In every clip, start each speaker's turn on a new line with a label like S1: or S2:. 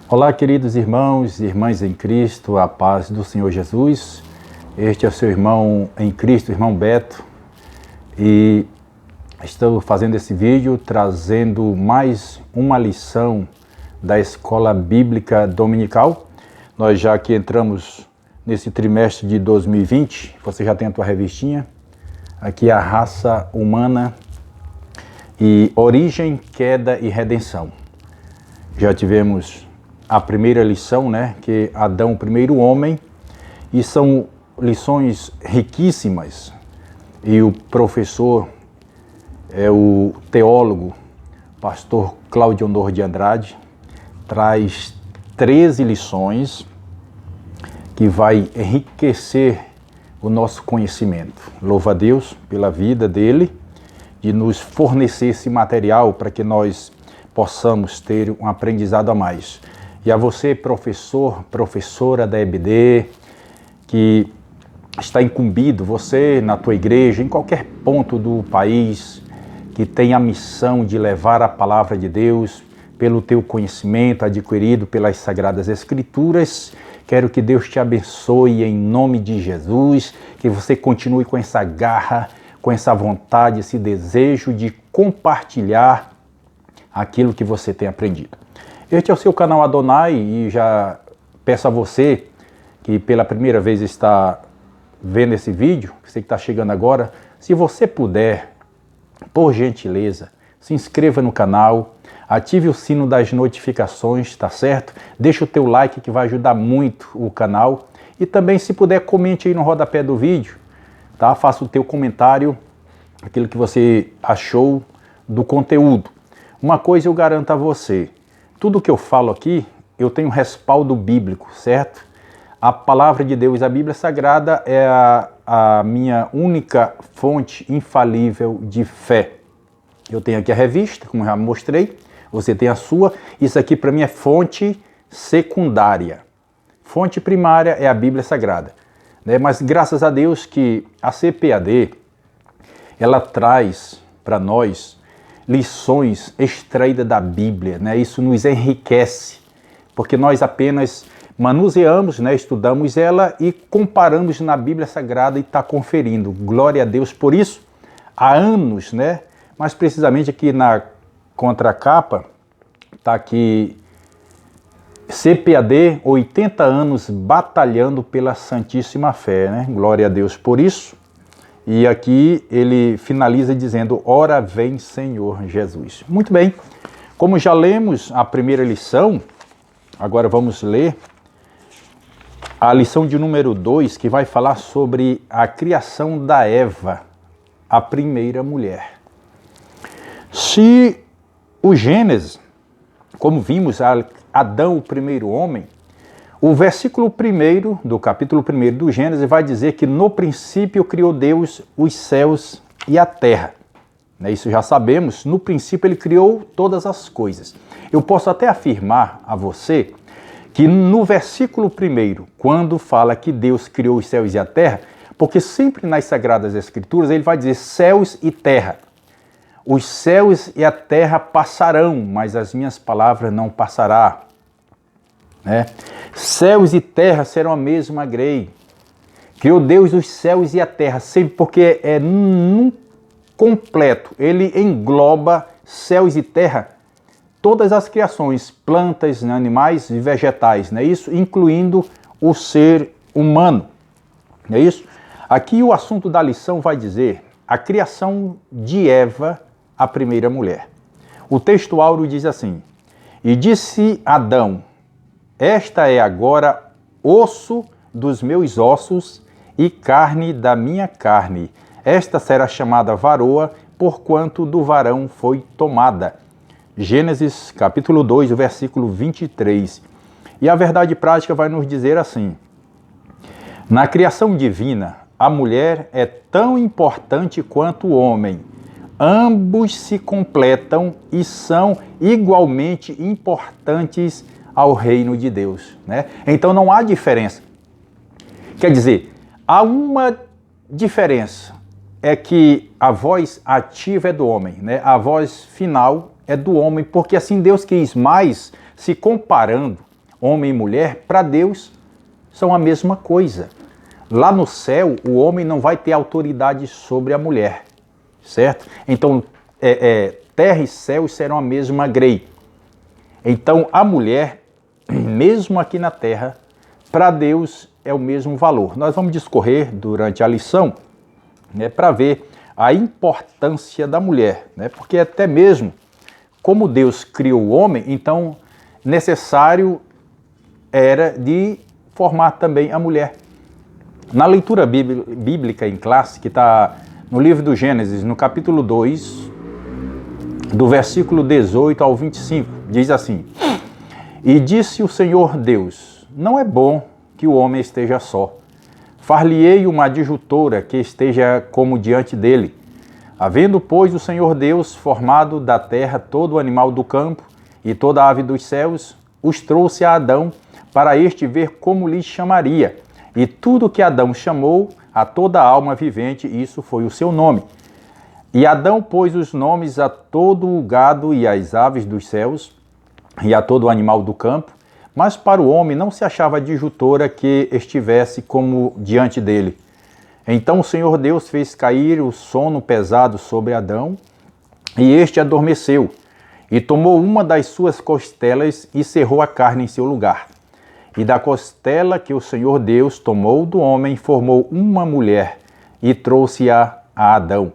S1: Olá, queridos irmãos e irmãs em Cristo, a paz do Senhor Jesus. Este é o seu irmão em Cristo, irmão Beto, e estou fazendo esse vídeo trazendo mais uma lição da Escola Bíblica Dominical. Nós já que entramos nesse trimestre de 2020, você já tem a tua revistinha, aqui a raça humana e origem, queda e redenção. Já tivemos a primeira lição, que é Adão, o primeiro homem, e são lições riquíssimas. E o professor é o teólogo, pastor Cláudio Honor de Andrade, traz 13 lições que vai enriquecer o nosso conhecimento. Louva a Deus pela vida dele, de nos fornecer esse material para que nós possamos ter um aprendizado a mais. E a você, professor, professora da EBD, que está incumbido, você na tua igreja, em qualquer ponto do país, que tem a missão de levar a palavra de Deus pelo teu conhecimento adquirido pelas Sagradas Escrituras, quero que Deus te abençoe em nome de Jesus, que você continue com essa garra, com essa vontade, esse desejo de compartilhar aquilo que você tem aprendido. Este é o seu canal Adonai e já peço a você que pela primeira vez está vendo esse vídeo, você que está chegando agora, se você puder, por gentileza, se inscreva no canal, ative o sino das notificações, tá certo? Deixa o teu like que vai ajudar muito o canal e também se puder comente aí no rodapé do vídeo, tá? Faça o teu comentário, aquilo que você achou do conteúdo. Uma coisa eu garanto a você, tudo que eu falo aqui, eu tenho respaldo bíblico, certo? A palavra de Deus, a Bíblia Sagrada, é a minha única fonte infalível de fé. Eu tenho aqui a revista, como já mostrei, você tem a sua. Isso aqui para mim é fonte secundária. Fonte primária é a Bíblia Sagrada. Mas graças a Deus que a CPAD, ela traz para nós lições extraídas da Bíblia, Isso nos enriquece, porque nós apenas manuseamos, estudamos ela e comparamos na Bíblia Sagrada e está conferindo. Glória a Deus por isso. Há anos, mas precisamente aqui na contracapa, está aqui CPAD, 80 anos batalhando pela Santíssima Fé, Glória a Deus por isso. E aqui ele finaliza dizendo, ora vem Senhor Jesus. Muito bem, como já lemos a primeira lição, agora vamos ler a lição de número 2, que vai falar sobre a criação da Eva, a primeira mulher. Se o Gênesis, como vimos, Adão, o primeiro homem, o versículo 1 do capítulo 1 do Gênesis vai dizer que no princípio criou Deus os céus e a terra. Isso já sabemos, no princípio ele criou todas as coisas. Eu posso até afirmar a você que no versículo 1, quando fala que Deus criou os céus e a terra, porque sempre nas Sagradas Escrituras ele vai dizer céus e terra. Os céus e a terra passarão, mas as minhas palavras não passarão. Céus e terra serão a mesma grei. Criou Deus os céus e a terra, sempre porque é num completo. Ele engloba céus e terra, todas as criações, plantas, animais e vegetais, isso? Incluindo o ser humano, não é isso? Aqui o assunto da lição vai dizer a criação de Eva, a primeira mulher. O texto áureo diz assim, e disse Adão, esta é agora osso dos meus ossos e carne da minha carne. Esta será chamada varoa, porquanto do varão foi tomada. Gênesis capítulo 2, versículo 23. E a verdade prática vai nos dizer assim, na criação divina, a mulher é tão importante quanto o homem. Ambos se completam e são igualmente importantes ao reino de Deus, Então não há diferença. Quer dizer, há uma diferença, é que a voz ativa é do homem, A voz final é do homem, porque assim Deus quis, mas se comparando homem e mulher, para Deus, são a mesma coisa. Lá no céu, o homem não vai ter autoridade sobre a mulher, certo? Então, terra e céu serão a mesma grei. Então, a mulher, mesmo aqui na terra, para Deus é o mesmo valor. Nós vamos discorrer durante a lição, né, para ver a importância da mulher, né? Porque até mesmo como Deus criou o homem, então necessário era de formar também a mulher. Na leitura bíblica em classe, que está no livro do Gênesis, no capítulo 2, do versículo 18 ao 25, diz assim: E disse o Senhor Deus, não é bom que o homem esteja só. Far-lhe-ei uma adjutora que esteja como diante dele. Havendo, pois, o Senhor Deus formado da terra todo o animal do campo e toda a ave dos céus, os trouxe a Adão, para este ver como lhe chamaria. E tudo que Adão chamou a toda alma vivente, isso foi o seu nome. E Adão pôs os nomes a todo o gado e às aves dos céus, e a todo o animal do campo, mas para o homem não se achava adjutora que estivesse como diante dele. Então o Senhor Deus fez cair o sono pesado sobre Adão, e este adormeceu, e tomou uma das suas costelas e cerrou a carne em seu lugar. E da costela que o Senhor Deus tomou do homem, formou uma mulher, e trouxe-a a Adão.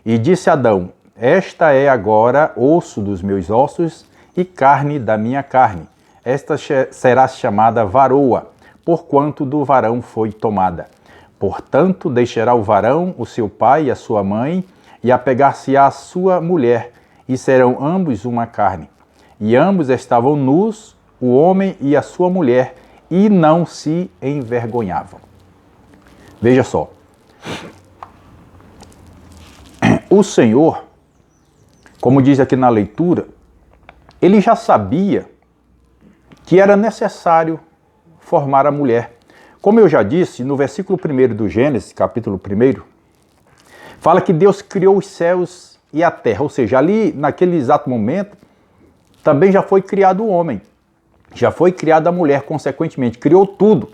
S1: E disse Adão, esta é agora osso dos meus ossos e carne da minha carne. Esta será chamada varoa, porquanto do varão foi tomada. Portanto, deixará o varão o seu pai e a sua mãe, e apegar-se-á à sua mulher, e serão ambos uma carne. E ambos estavam nus, o homem e a sua mulher, e não se envergonhavam. Veja só. O Senhor, como diz aqui na leitura, ele já sabia que era necessário formar a mulher. Como eu já disse, no versículo 1 do Gênesis, capítulo 1, fala que Deus criou os céus e a terra, ou seja, ali naquele exato momento, também já foi criado o homem, já foi criada a mulher, consequentemente, criou tudo.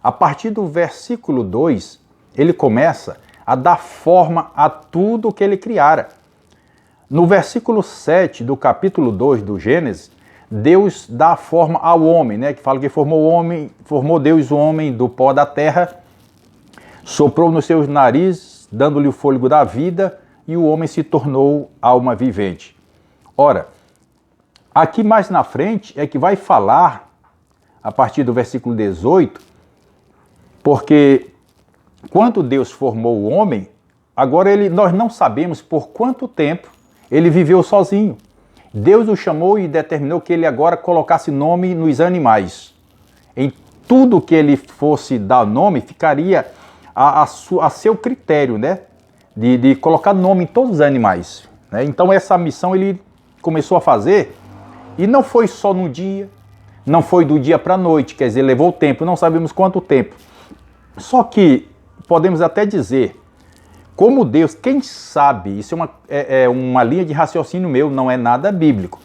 S1: A partir do versículo 2, ele começa a dar forma a tudo que ele criara. No versículo 7 do capítulo 2 do Gênesis, Deus dá forma ao homem, né? Que fala que formou Deus o homem do pó da terra, soprou nos seus narizes, dando-lhe o fôlego da vida, e o homem se tornou alma vivente. Ora, aqui mais na frente é que vai falar, a partir do versículo 18, porque quando Deus formou o homem, agora nós não sabemos por quanto tempo ele viveu sozinho. Deus o chamou e determinou que ele agora colocasse nome nos animais. Em tudo que ele fosse dar nome, ficaria a seu critério, né? De colocar nome em todos os animais. Né? Então essa missão ele começou a fazer, e não foi só no dia, não foi do dia para a noite, quer dizer, levou tempo, não sabemos quanto tempo. Só que podemos até dizer, como Deus, quem sabe, isso é uma linha de raciocínio meu, não é nada bíblico.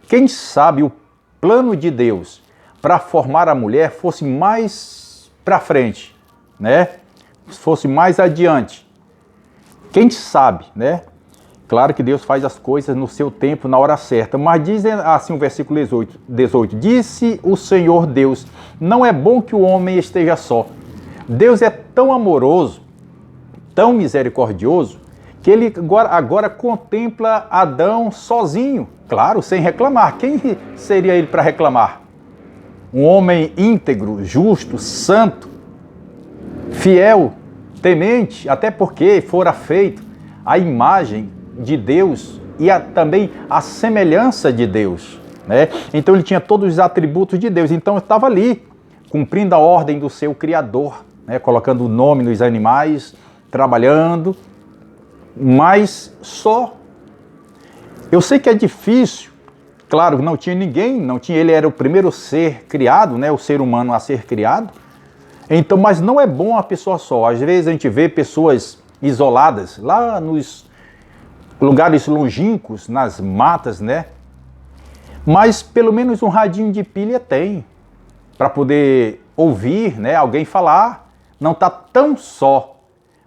S1: Quem sabe o plano de Deus para formar a mulher fosse mais para frente, né? Fosse mais adiante. Quem sabe, né? Claro que Deus faz as coisas no seu tempo, na hora certa. Mas diz assim o versículo 18, disse o Senhor Deus, não é bom que o homem esteja só. Deus é tão amoroso, tão misericordioso, que ele agora contempla Adão sozinho, claro, sem reclamar. Quem seria ele para reclamar? Um homem íntegro, justo, santo, fiel, temente, até porque fora feito a imagem de Deus e também a semelhança de Deus, né? Então ele tinha todos os atributos de Deus, então estava ali, cumprindo a ordem do seu Criador, né? Colocando o nome nos animais, trabalhando, mas só. Eu sei que é difícil, claro, não tinha ninguém, ele era o primeiro ser criado, né, o ser humano a ser criado, então, mas não é bom a pessoa só. Às vezes a gente vê pessoas isoladas, lá nos lugares longínquos, nas matas, né, mas pelo menos um radinho de pilha tem, para poder ouvir, né, alguém falar, não está tão só.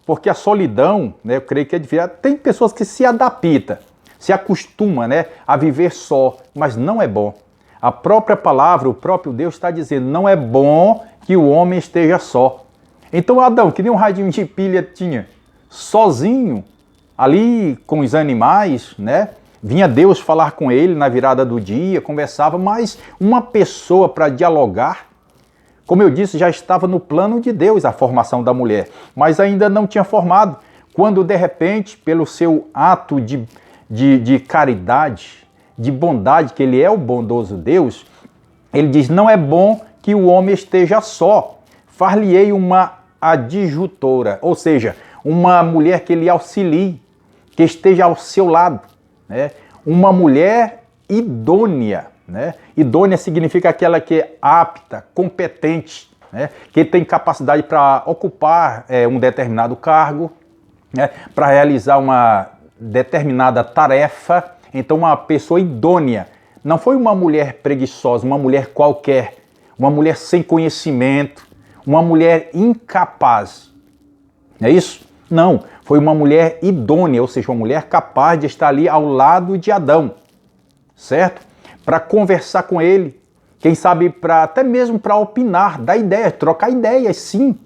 S1: Porque a solidão, né, eu creio que é difícil. Tem pessoas que se adaptam, se acostumam, né, a viver só, mas não é bom. A própria palavra, o próprio Deus está dizendo, não é bom que o homem esteja só. Então Adão, que nem um radinho de pilha tinha, sozinho, ali com os animais, né? Vinha Deus falar com ele na virada do dia, conversava, mas uma pessoa para dialogar, como eu disse, já estava no plano de Deus a formação da mulher, mas ainda não tinha formado. Quando de repente, pelo seu ato de caridade, de bondade, que ele é o bondoso Deus, ele diz, não é bom que o homem esteja só, far-lhe-ei uma adjutora, ou seja, uma mulher que lhe auxilie, que esteja ao seu lado, né? Uma mulher idônea, né? Idônea significa aquela que é apta, competente, né? Que tem capacidade para ocupar um determinado cargo, né? Para realizar uma determinada tarefa. Então uma pessoa idônea, não foi uma mulher preguiçosa, uma mulher qualquer, uma mulher sem conhecimento, uma mulher incapaz, não é isso? Não, foi uma mulher idônea, ou seja, uma mulher capaz de estar ali ao lado de Adão, certo? Para conversar com ele, quem sabe até mesmo para opinar, dar ideias, trocar ideias, sim,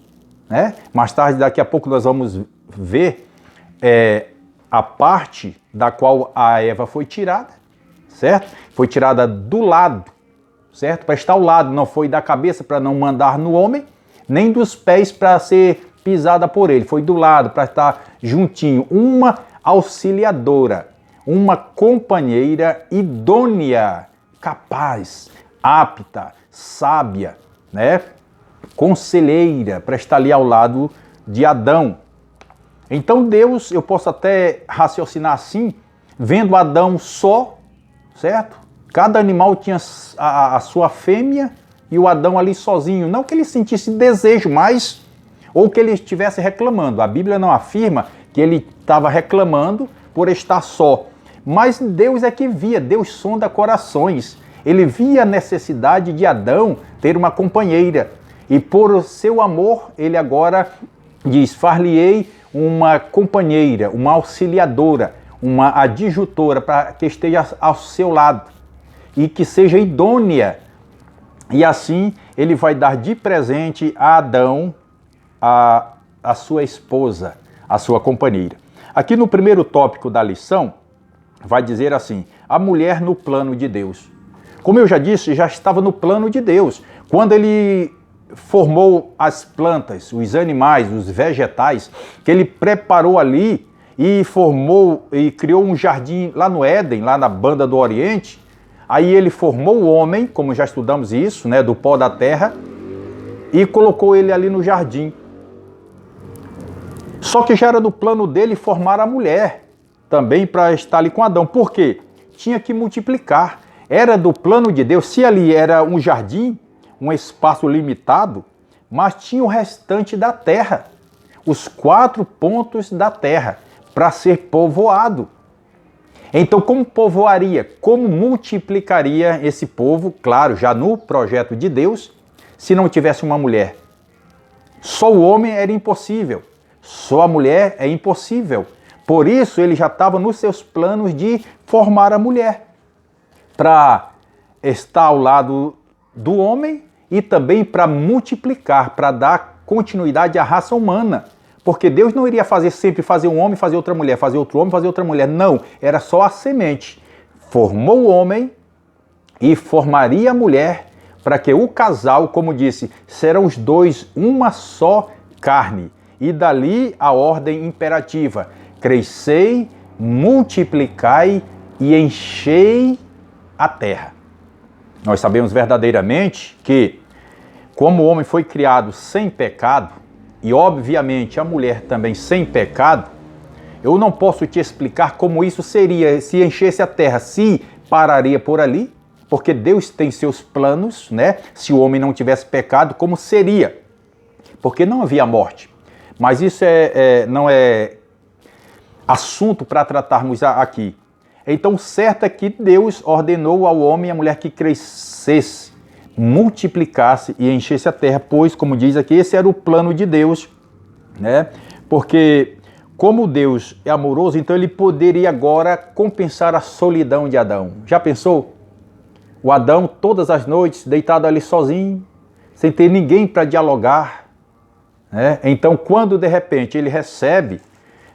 S1: né? Mais tarde, daqui a pouco, nós vamos ver a parte da qual a Eva foi tirada, certo? Foi tirada do lado, certo? Para estar ao lado, não foi da cabeça para não mandar no homem, nem dos pés para ser pisada por ele, foi do lado para estar juntinho, uma auxiliadora, uma companheira idônea, capaz, apta, sábia, né? Conselheira, para estar ali ao lado de Adão. Então Deus, eu posso até raciocinar assim, vendo Adão só, certo? Cada animal tinha a sua fêmea e o Adão ali sozinho, não que ele sentisse desejo, mas ou que ele estivesse reclamando. A Bíblia não afirma que ele estava reclamando por estar só. Mas Deus é que via, Deus sonda corações. Ele via a necessidade de Adão ter uma companheira. E por seu amor, ele agora diz, far-lhe-ei uma companheira, uma auxiliadora, uma adjutora, para que esteja ao seu lado e que seja idônea. E assim ele vai dar de presente a Adão a sua esposa, a sua companheira. Aqui no primeiro tópico da lição, vai dizer assim, a mulher no plano de Deus. Como eu já disse, já estava no plano de Deus. Quando ele formou as plantas, os animais, os vegetais, que ele preparou ali e formou e criou um jardim lá no Éden, lá na banda do Oriente, aí ele formou o homem, como já estudamos isso, né, do pó da terra, e colocou ele ali no jardim. Só que já era do plano dele formar a mulher, também para estar ali com Adão. Por quê? Tinha que multiplicar. Era do plano de Deus, se ali era um jardim, um espaço limitado, mas tinha o restante da terra, os 4 pontos da terra, para ser povoado. Então, como povoaria? Como multiplicaria esse povo? Claro, já no projeto de Deus, se não tivesse uma mulher. Só o homem era impossível. Só a mulher é impossível. Por isso ele já estava nos seus planos de formar a mulher, para estar ao lado do homem e também para multiplicar, para dar continuidade à raça humana. Porque Deus não iria sempre fazer um homem, fazer outra mulher, fazer outro homem, fazer outra mulher. Não, era só a semente. Formou o homem e formaria a mulher para que o casal, como disse, serão os dois uma só carne. E dali a ordem imperativa, crescei, multiplicai e enchei a terra. Nós sabemos verdadeiramente que, como o homem foi criado sem pecado, e obviamente a mulher também sem pecado, eu não posso te explicar como isso seria, se enchesse a terra, se pararia por ali, porque Deus tem seus planos, né? Se o homem não tivesse pecado, como seria? Porque não havia morte. Mas isso não é assunto para tratarmos aqui. Então, certo é que Deus ordenou ao homem e à mulher que crescesse, multiplicasse e enchesse a terra, pois, como diz aqui, esse era o plano de Deus, né? Porque como Deus é amoroso, então ele poderia agora compensar a solidão de Adão. Já pensou? O Adão, todas as noites, deitado ali sozinho, sem ter ninguém para dialogar, né? Então, quando de repente ele recebe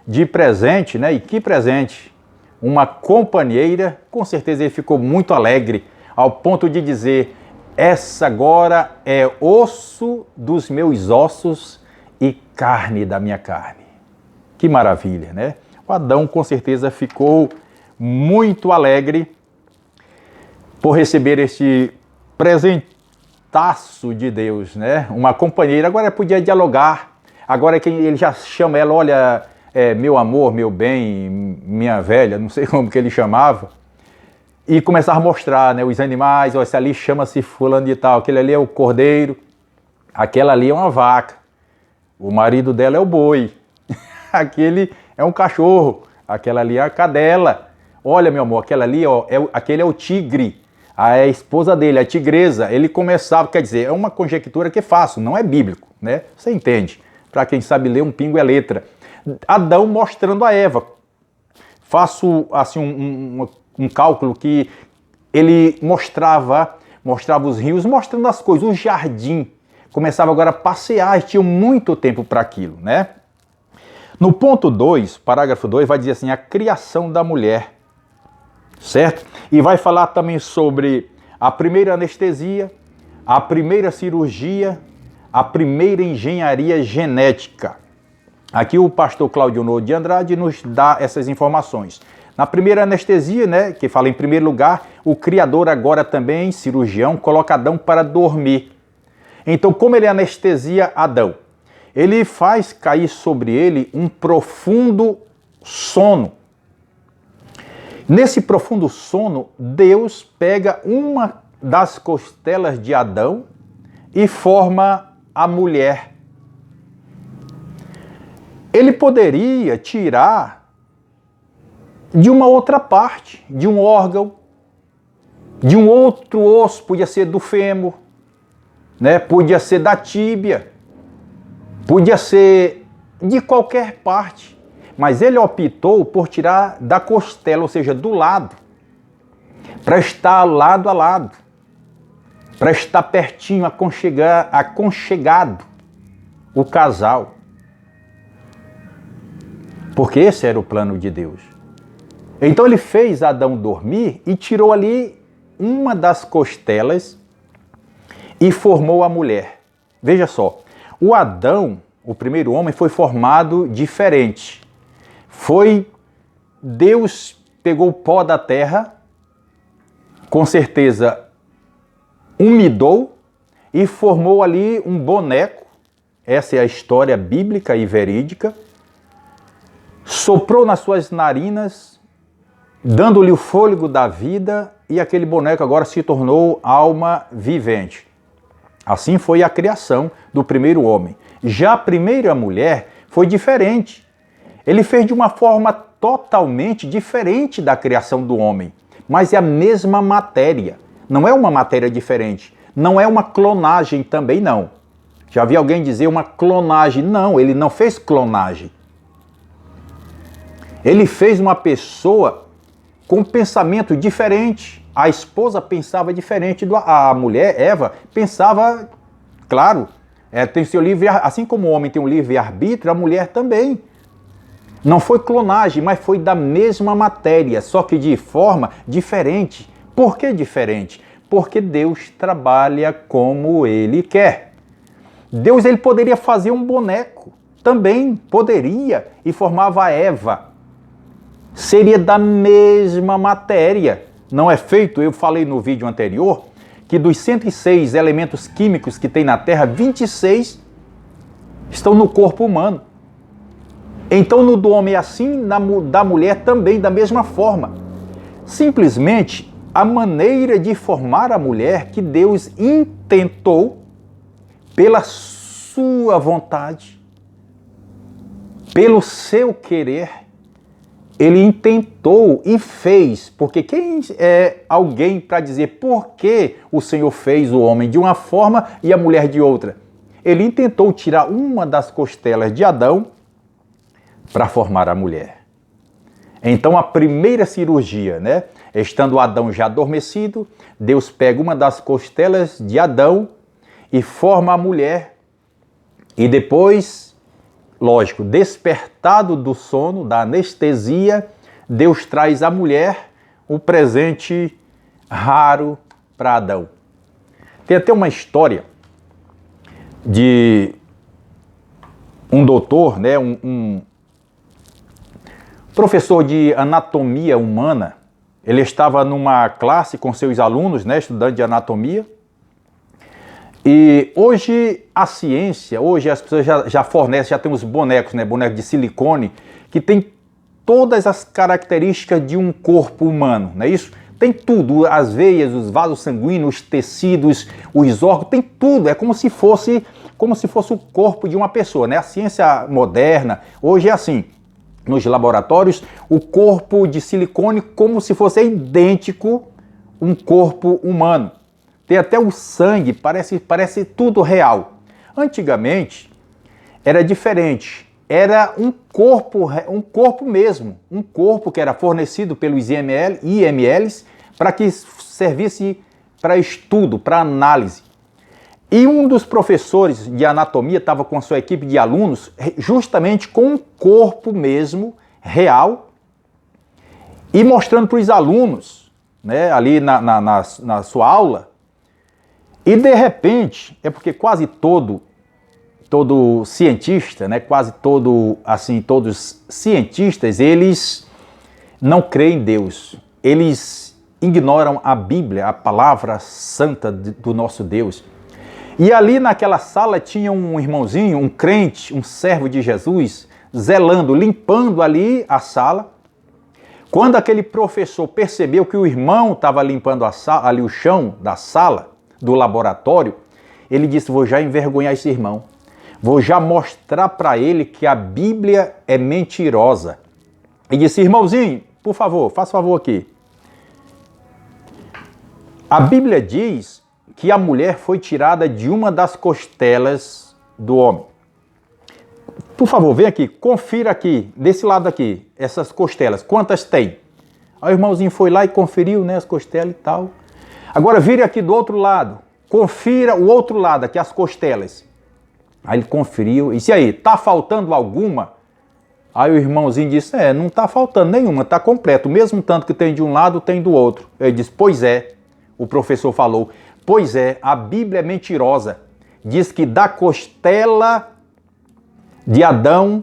S1: de presente, né? E que presente? Uma companheira, com certeza ele ficou muito alegre, ao ponto de dizer: essa agora é osso dos meus ossos e carne da minha carne. Que maravilha, né? O Adão com certeza ficou muito alegre por receber este presentaço de Deus, né? Uma companheira, agora podia dialogar, agora que ele já chama ela, olha, meu amor, meu bem, minha velha, não sei como que ele chamava, e começar a mostrar, né, os animais, ó, esse ali chama-se fulano de tal, aquele ali é o cordeiro, aquela ali é uma vaca, o marido dela é o boi, aquele é um cachorro, aquela ali é a cadela, olha meu amor, aquela ali, ó, aquele é o tigre, a esposa dele, a tigresa. Ele começava, quer dizer, é uma conjectura que faço, não é bíblico, né? Você entende? Para quem sabe ler, um pingo é letra. Adão mostrando a Eva. Faço assim um cálculo que ele mostrava os rios, mostrando as coisas, o jardim. Começava agora a passear e tinha muito tempo para aquilo, né? No ponto 2, parágrafo 2, vai dizer assim, a criação da mulher, certo? E vai falar também sobre a primeira anestesia, a primeira cirurgia, a primeira engenharia genética. Aqui o pastor Cláudio Novo de Andrade nos dá essas informações. Na primeira anestesia, né, que fala em primeiro lugar, o Criador agora também, cirurgião, coloca Adão para dormir. Então, como ele anestesia Adão? Ele faz cair sobre ele um profundo sono. Nesse profundo sono, Deus pega uma das costelas de Adão e forma a mulher. Ele poderia tirar de uma outra parte, de um órgão, de um outro osso, podia ser do fêmur, né? Podia ser da tíbia, podia ser de qualquer parte, mas ele optou por tirar da costela, ou seja, do lado, para estar lado a lado, para estar pertinho, aconchegado o casal. Porque esse era o plano de Deus. Então ele fez Adão dormir e tirou ali uma das costelas e formou a mulher. Veja só, o Adão, o primeiro homem, foi formado diferente. Deus pegou o pó da terra, com certeza umidou e formou ali um boneco. Essa é a história bíblica e verídica. Soprou nas suas narinas, dando-lhe o fôlego da vida, e aquele boneco agora se tornou alma vivente. Assim foi a criação do primeiro homem. Já a primeira mulher foi diferente. Ele fez de uma forma totalmente diferente da criação do homem, mas é a mesma matéria. Não é uma matéria diferente. Não é uma clonagem também, não. Já vi alguém dizer uma clonagem. Não, ele não fez clonagem. Ele fez uma pessoa com pensamento diferente. A esposa pensava diferente, a mulher, Eva, pensava, claro, tem seu livre, assim como o homem tem um livre-arbítrio, a mulher também. Não foi clonagem, mas foi da mesma matéria, só que de forma diferente. Por que diferente? Porque Deus trabalha como Ele quer. Deus ele poderia fazer um boneco, também poderia, e formava a Eva. Seria da mesma matéria. Não é feito, eu falei no vídeo anterior, que dos 106 elementos químicos que tem na Terra, 26 estão no corpo humano. Então no do homem é assim, da mulher também, da mesma forma. Simplesmente a maneira de formar a mulher que Deus intentou pela sua vontade, pelo seu querer, ele intentou e fez, porque quem é alguém para dizer por que o Senhor fez o homem de uma forma e a mulher de outra? Ele intentou tirar uma das costelas de Adão para formar a mulher. Então a primeira cirurgia, né? Estando Adão já adormecido, Deus pega uma das costelas de Adão e forma a mulher. E depois, lógico, despertado do sono, da anestesia, Deus traz à mulher o presente raro para Adão. Tem até uma história de um doutor, né, um professor de anatomia humana. Ele estava numa classe com seus alunos, né, estudando de anatomia. E hoje a ciência, hoje as pessoas já fornecem, já tem os bonecos, né, bonecos de silicone, que tem todas as características de um corpo humano, não é isso? Tem tudo, as veias, os vasos sanguíneos, os tecidos, os órgãos, tem tudo. É como se fosse o corpo de uma pessoa, né? A ciência moderna hoje é assim. Nos laboratórios, o corpo de silicone como se fosse idêntico um corpo humano. Tem até o sangue, parece tudo real. Antigamente era diferente. Era um corpo mesmo, um corpo que era fornecido pelos IMLs para que servisse para estudo, para análise. E um dos professores de anatomia estava com a sua equipe de alunos justamente com um corpo mesmo, real, e mostrando para os alunos, né, ali na sua aula. E de repente, é porque quase todo cientista, né, quase todos cientistas, eles não creem em Deus. Eles ignoram a Bíblia, a palavra santa do nosso Deus. E ali naquela sala tinha um irmãozinho, um crente, um servo de Jesus, zelando, limpando ali a sala. Quando aquele professor percebeu que o irmão estava limpando ali o chão da sala, do laboratório, ele disse: vou já envergonhar esse irmão. Vou já mostrar para ele que a Bíblia é mentirosa. E disse: irmãozinho, por favor, faça favor aqui. A Bíblia diz que a mulher foi tirada de uma das costelas do homem. Por favor, vem aqui, confira aqui, desse lado aqui, essas costelas, quantas tem? Aí o irmãozinho foi lá e conferiu, né, as costelas e tal. Agora vire aqui do outro lado, confira o outro lado aqui, as costelas. Aí ele conferiu, e disse: aí, tá faltando alguma? Aí o irmãozinho disse: não tá faltando nenhuma, tá completo, o mesmo tanto que tem de um lado, tem do outro. Ele disse: pois é, o professor falou, pois é, a Bíblia é mentirosa, diz que da costela de Adão,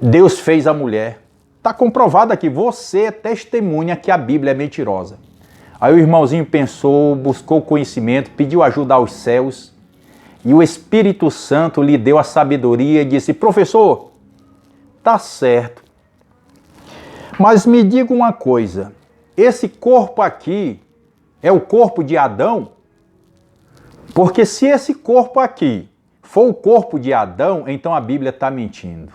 S1: Deus fez a mulher. Tá comprovado aqui, você é testemunha que a Bíblia é mentirosa. Aí o irmãozinho pensou, buscou conhecimento, pediu ajuda aos céus, e o Espírito Santo lhe deu a sabedoria e disse: professor, tá certo, mas me diga uma coisa, esse corpo aqui é o corpo de Adão? Porque se esse corpo aqui for o corpo de Adão, então a Bíblia está mentindo.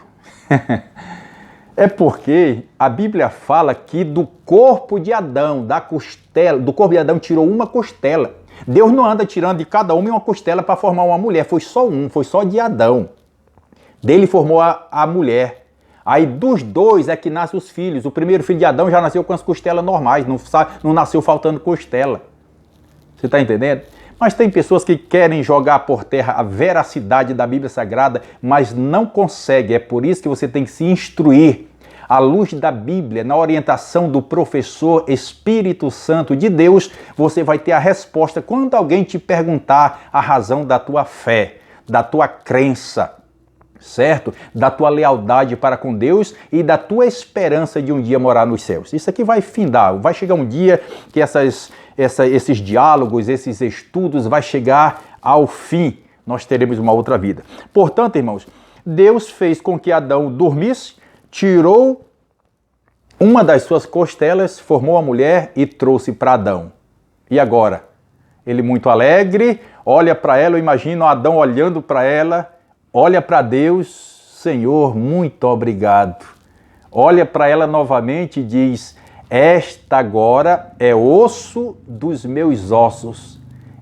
S1: É porque a Bíblia fala que do corpo de Adão, da costela, do corpo de Adão tirou uma costela. Deus não anda tirando de cada homem uma costela para formar uma mulher, foi só de Adão. Dele formou a mulher. Aí dos dois é que nascem os filhos. O primeiro filho de Adão já nasceu com as costelas normais, não nasceu faltando costela. Você está entendendo? Mas tem pessoas que querem jogar por terra a veracidade da Bíblia Sagrada, mas não conseguem. É por isso que você tem que se instruir à luz da Bíblia, na orientação do professor Espírito Santo de Deus. Você vai ter a resposta quando alguém te perguntar a razão da tua fé, da tua crença, certo? Da tua lealdade para com Deus e da tua esperança de um dia morar nos céus. Isso aqui vai findar, vai chegar um dia que esses diálogos, esses estudos vai chegar ao fim. Nós teremos uma outra vida. Portanto, irmãos, Deus fez com que Adão dormisse, tirou uma das suas costelas, formou a mulher e trouxe para Adão. E agora? Ele muito alegre, olha para ela, eu imagino Adão olhando para ela, olha para Deus: Senhor, muito obrigado. olha para ela novamente e diz: esta agora é osso dos meus ossos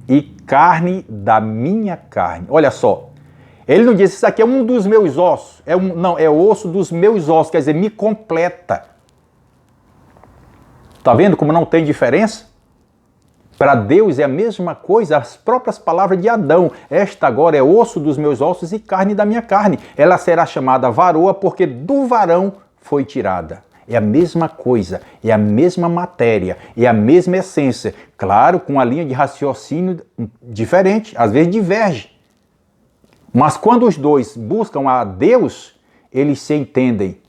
S1: e carne da minha carne. Olha só, ele não disse: isso aqui é um dos meus ossos, não, é osso dos meus ossos, quer dizer, me completa. Está vendo como não tem diferença? Para Deus é a mesma coisa, as próprias palavras de Adão. Esta agora é osso dos meus ossos e carne da minha carne. Ela será chamada varoa porque do varão foi tirada. É a mesma coisa, é a mesma matéria, é a mesma essência. Claro, com a linha de raciocínio diferente, às vezes diverge. Mas quando os dois buscam a Deus, eles se entendem.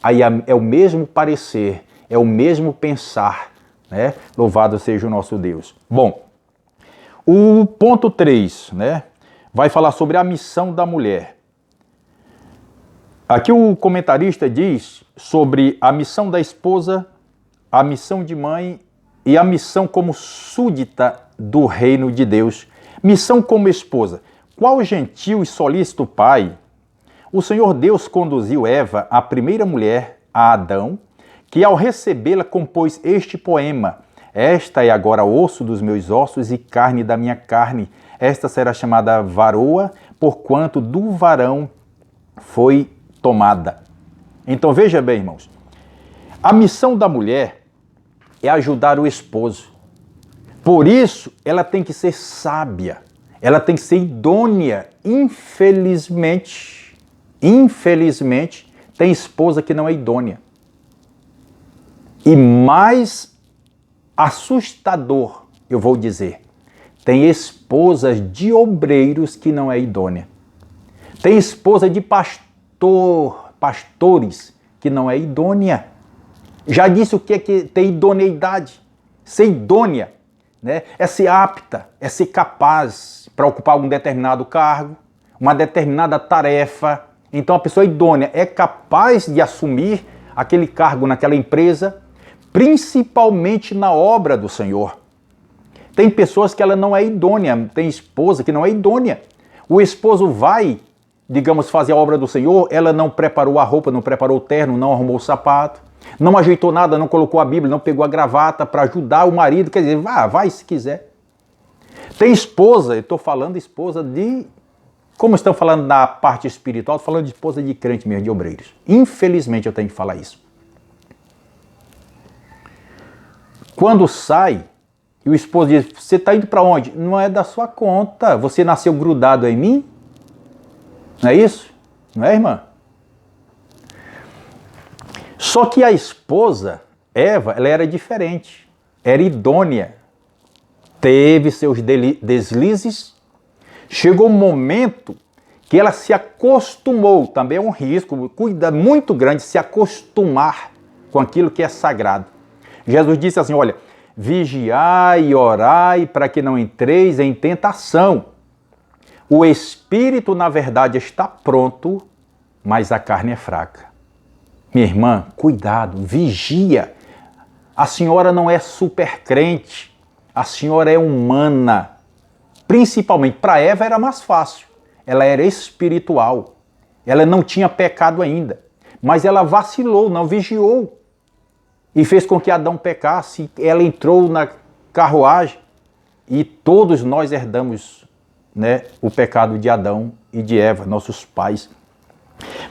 S1: Aí é o mesmo parecer, é o mesmo pensar, né? Louvado seja o nosso Deus. Bom, o ponto 3, né, vai falar sobre a missão da mulher. Aqui o comentarista diz sobre a missão da esposa, a missão de mãe e a missão como súdita do reino de Deus. Missão como esposa. Qual gentil e solícito pai o Senhor Deus conduziu Eva, a primeira mulher, a Adão, que ao recebê-la compôs este poema: esta é agora osso dos meus ossos e carne da minha carne. Esta será chamada varoa, porquanto do varão foi tomada. Então veja bem, irmãos, a missão da mulher é ajudar o esposo. Por isso, ela tem que ser sábia, ela tem que ser idônea. Infelizmente, tem esposa que não é idônea. E mais assustador, eu vou dizer, tem esposas de obreiros que não é idônea. Tem esposa de pastores que não é idônea. Já disse o que é ter idoneidade. Ser idônea, né, é ser apta, é ser capaz para ocupar algum determinado cargo, uma determinada tarefa. Então a pessoa idônea é capaz de assumir aquele cargo naquela empresa, principalmente na obra do Senhor. Tem pessoas que ela não é idônea, tem esposa que não é idônea. O esposo vai, digamos, fazer a obra do Senhor, ela não preparou a roupa, não preparou o terno, não arrumou o sapato, não ajeitou nada, não colocou a Bíblia, não pegou a gravata para ajudar o marido, quer dizer, vai se quiser. Tem esposa, eu estou falando esposa de, como estão falando na parte espiritual, estou falando de esposa de crente mesmo, de obreiros. Infelizmente eu tenho que falar isso. Quando sai, e o esposo diz: você está indo para onde? Não é da sua conta, você nasceu grudado em mim? Não é isso? Não é, irmã? Só que a esposa, Eva, ela era diferente, era idônea, teve seus deslizes, chegou um momento que ela se acostumou, também é um risco, cuidado muito grande se acostumar com aquilo que é sagrado. Jesus disse assim: olha, vigiai e orai para que não entreis em tentação. O espírito, na verdade, está pronto, mas a carne é fraca. Minha irmã, cuidado, vigia. A senhora não é super crente, a senhora é humana. Principalmente para Eva era mais fácil, ela era espiritual, ela não tinha pecado ainda, mas ela vacilou, não vigiou e fez com que Adão pecasse. Ela entrou na carruagem e todos nós herdamos, né, o pecado de Adão e de Eva, nossos pais.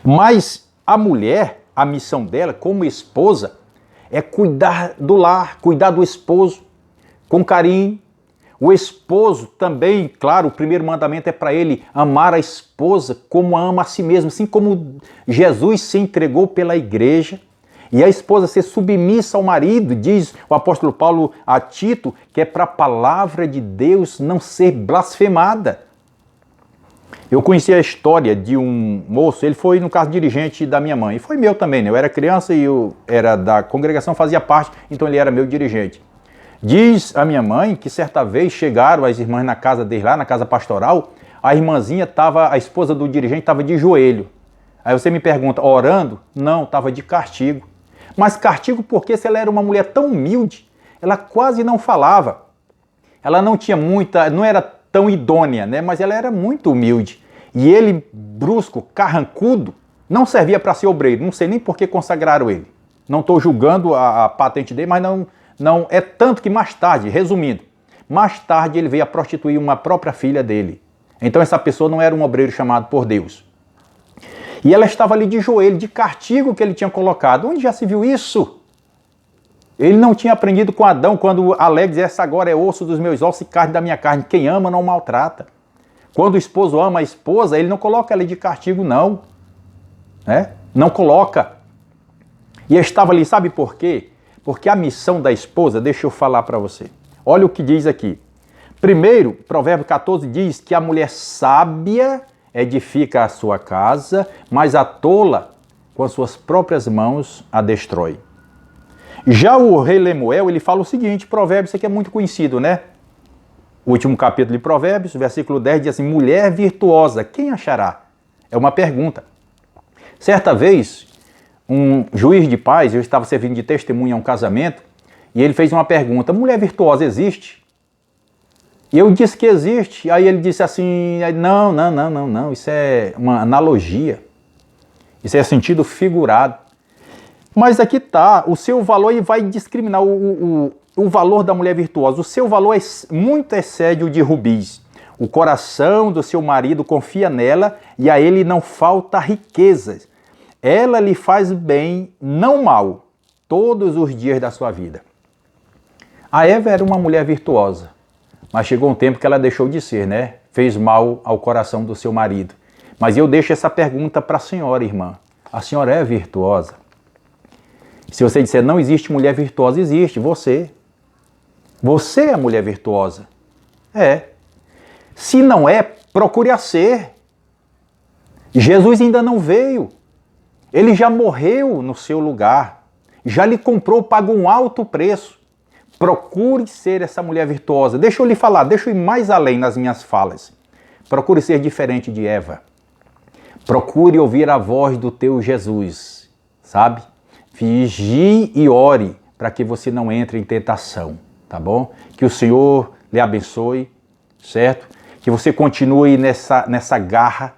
S1: Mas a mulher, a missão dela como esposa é cuidar do lar, cuidar do esposo com carinho. O esposo também, claro, o primeiro mandamento é para ele amar a esposa como ama a si mesmo, assim como Jesus se entregou pela igreja. E a esposa ser submissa ao marido, diz o apóstolo Paulo a Tito, que é para a palavra de Deus não ser blasfemada. Eu conheci a história de um moço, ele foi, no caso, dirigente da minha mãe. E foi meu também, né? Eu era criança e eu era da congregação, fazia parte, então ele era meu dirigente. Diz a minha mãe que certa vez chegaram as irmãs na casa dele, lá na casa pastoral, a irmãzinha estava, a esposa do dirigente estava de joelho. Aí você me pergunta, orando? Não, estava de castigo. Mas castigo porque se ela era uma mulher tão humilde, ela quase não falava. Ela não tinha muita, não era tão idônea, né? Mas ela era muito humilde. E ele, brusco, carrancudo, Não servia para ser obreiro, não sei nem por que consagraram ele. Não estou julgando a patente dele, mas não é tanto que mais tarde, resumindo, mais tarde ele veio a prostituir uma própria filha dele. Então essa pessoa não era um obreiro chamado por Deus. E ela estava ali de joelho, de castigo que ele tinha colocado. Onde já se viu isso? Ele não tinha aprendido com Adão, quando Alé dizia, essa agora é osso dos meus ossos e carne da minha carne. Quem ama não maltrata. Quando o esposo ama a esposa, ele não coloca ela de castigo, não. Não coloca. E eu estava ali, sabe por quê? Porque a missão da esposa, deixa eu falar para você. Olha o que diz aqui. Primeiro, Provérbio 14 diz que a mulher sábia edifica a sua casa, mas a tola, com as suas próprias mãos, a destrói. Já o rei Lemuel, ele fala o seguinte, Provérbios, isso aqui é muito conhecido, né? O último capítulo de Provérbios, versículo 10, diz assim, mulher virtuosa, quem achará? É uma pergunta. Certa vez, um juiz de paz, eu estava servindo de testemunha a um casamento, e ele fez uma pergunta, mulher virtuosa existe? E eu disse que existe, aí ele disse assim, não, isso é uma analogia, isso é sentido figurado. Mas aqui está, o seu valor vai discriminar o valor da mulher virtuosa. O seu valor muito excede o de rubis. O coração do seu marido confia nela e a ele não falta riquezas. Ela lhe faz bem, não mal, todos os dias da sua vida. A Eva era uma mulher virtuosa, mas chegou um tempo que ela deixou de ser, né? Fez mal ao coração do seu marido. Mas eu deixo essa pergunta para a senhora, irmã. A senhora é virtuosa? Se você disser, não existe mulher virtuosa, existe, você. Você é a mulher virtuosa. É. Se não é, procure a ser. Jesus ainda não veio. Ele já morreu no seu lugar. Já lhe comprou, pagou um alto preço. Procure ser essa mulher virtuosa. Deixa eu lhe falar, deixa eu ir mais além nas minhas falas. Procure ser diferente de Eva. Procure ouvir a voz do teu Jesus, sabe? Vigie e ore para que você não entre em tentação, tá bom? Que o Senhor lhe abençoe, certo? Que você continue nessa garra.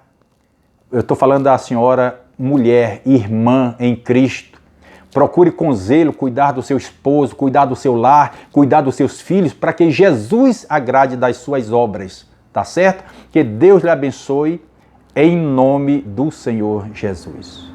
S1: Eu estou falando da senhora mulher, irmã em Cristo. Procure com zelo cuidar do seu esposo, cuidar do seu lar, cuidar dos seus filhos, para que Jesus agrade das suas obras, tá certo? Que Deus lhe abençoe em nome do Senhor Jesus.